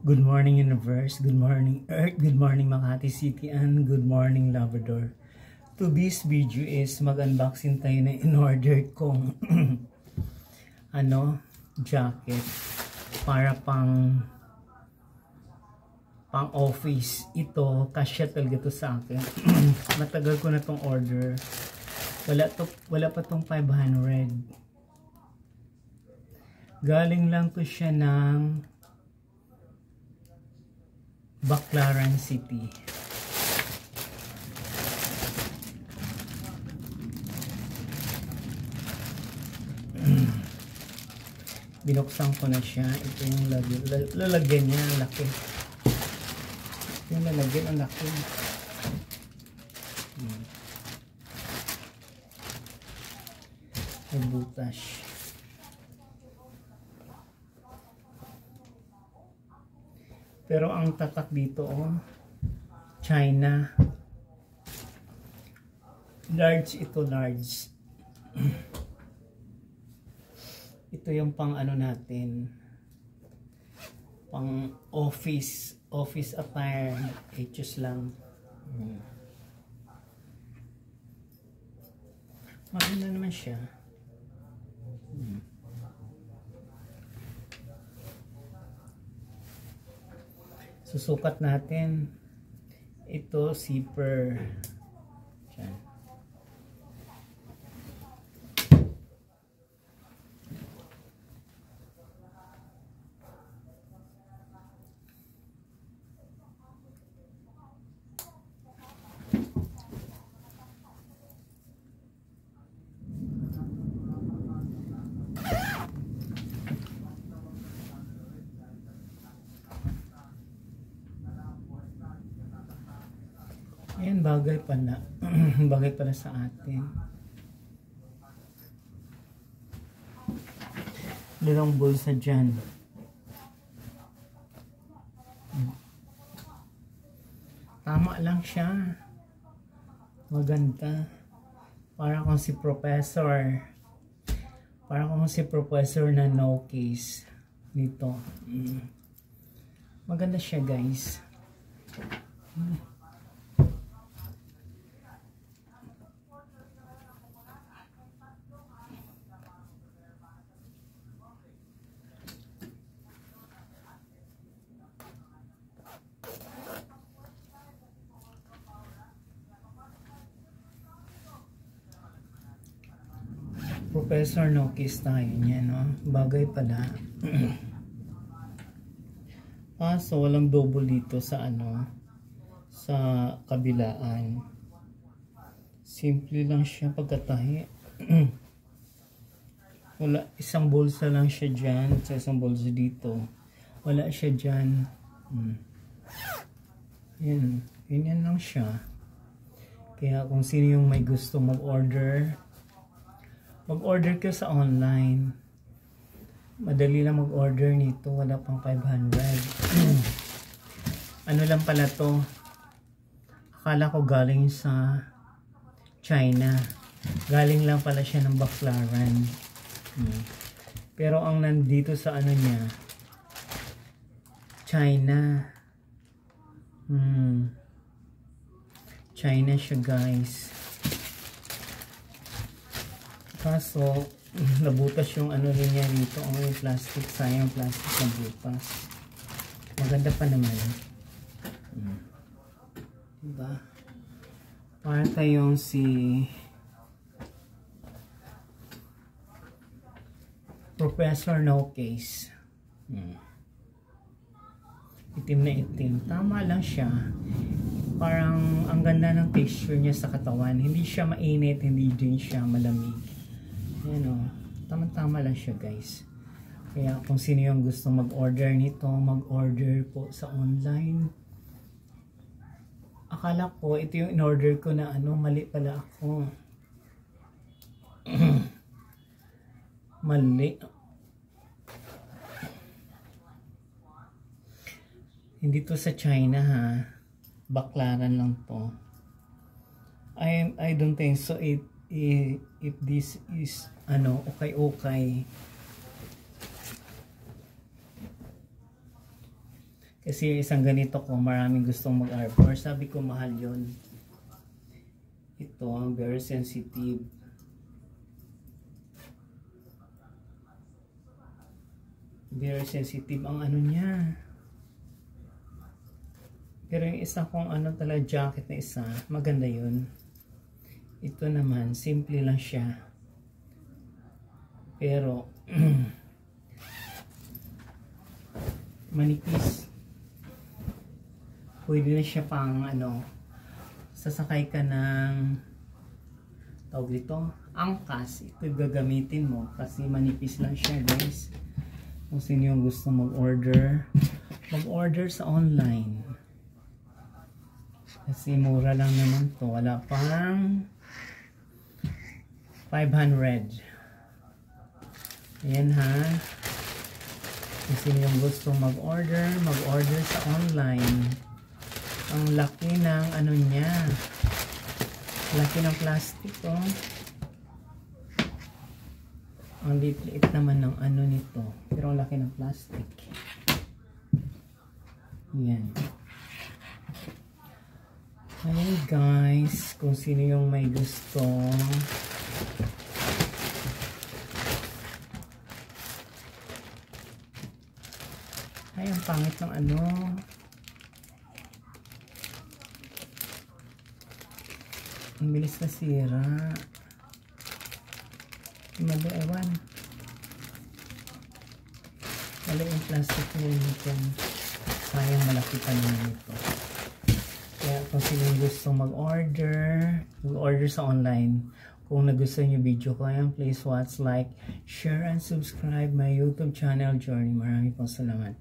Good morning universe, good morning earth, good morning Makati City, and good morning Labrador. To this video is mag-unboxing tayo na in-order kong jacket para pang office. Ito, kasya talaga to sa akin. Matagal ko na tong order. Wala pa tong 500. Galing lang to siya ng Baclaran City. Binuksan ko na siya. Ito yung lalagyan niya. Ang laki. Ito yung lalagyan. Ang laki. May butas. Pero ang tatak dito, China. Large ito, large. Ito yung pang natin. Pang office attire. HS lang. Maganda naman siya. Susukat natin. Ito zipper. Diyan. Ayan, bagay pala. Bagay pala sa atin. Dalawang bulsa dyan. Tama lang siya. Maganda. Para kung si professor. Para kung si professor na no case. Dito. Maganda siya, guys. Professor no case tayo niya, no? Bagay pala. So walang double dito sa sa kabilaan. Simple lang siya pagkatahi. Wala, isang bulsa lang siya dyan, sa isang bulsa dito. Wala siya dyan. Yan lang siya. Kaya kung sino yung may gusto mag-order ka sa online. Madali lang mag-order nito. Wala pang 500. Ano lang pala to? Akala ko galing sa China. Galing lang pala siya ng Baclaran. Pero ang nandito sa niya, China. China siya, guys. Kaso, nabutas yung rin niya dito. Yung plastic. Sayang plastic na butas. Maganda pa naman. Diba? Para tayong si Professor No Case. Itim na itim. Tama lang siya. Parang ang ganda ng texture niya sa katawan. Hindi siya mainit. Hindi din siya malamig. Ayan, tama-tama lang siya, guys. Kaya kung sino yung gusto mag-order nito, mag-order po sa online. Akala ko ito yung in-order ko na mali pala ako. Mali. Hindi to sa China, ha. Baclaran lang to. I don't think so. If this is okay. Kasi isang ganito ko, maraming gustong mag-arbor. Sabi ko, mahal yon. Ito, very sensitive. Very sensitive ang ano niya. Pero yung isa kong ano talaga jacket na isa, maganda yun. Ito naman, simple lang siya. Pero, manipis. Pwede na siya pang ano, sasakay ka ng tawag dito, angkas. Ito gagamitin mo kasi manipis lang siya, guys. Kung sino yung gusto mag-order, mag-order sa online. Kasi mura lang naman to. Wala pang 500. Ayan ha. Kung sino yung gusto mag-order, mag-order sa online. Ang laki ng ano niya. Laki ng plastic oh. Ang liit naman ng ano nito. Pero ang laki ng plastic. Yan. Ayan guys. Kung sino yung may gusto. Ay, ang pangit ng ano. Ang bilis na sira. Ewan. Wala yung plastic niya nito. Sayang malaki pa naman ito. Kaya kung sino gusto mag-order sa online. Kung nagustuhan yung video ko, ayan, please watch, like, share, and subscribe my YouTube channel, Journey. Maraming po salamat.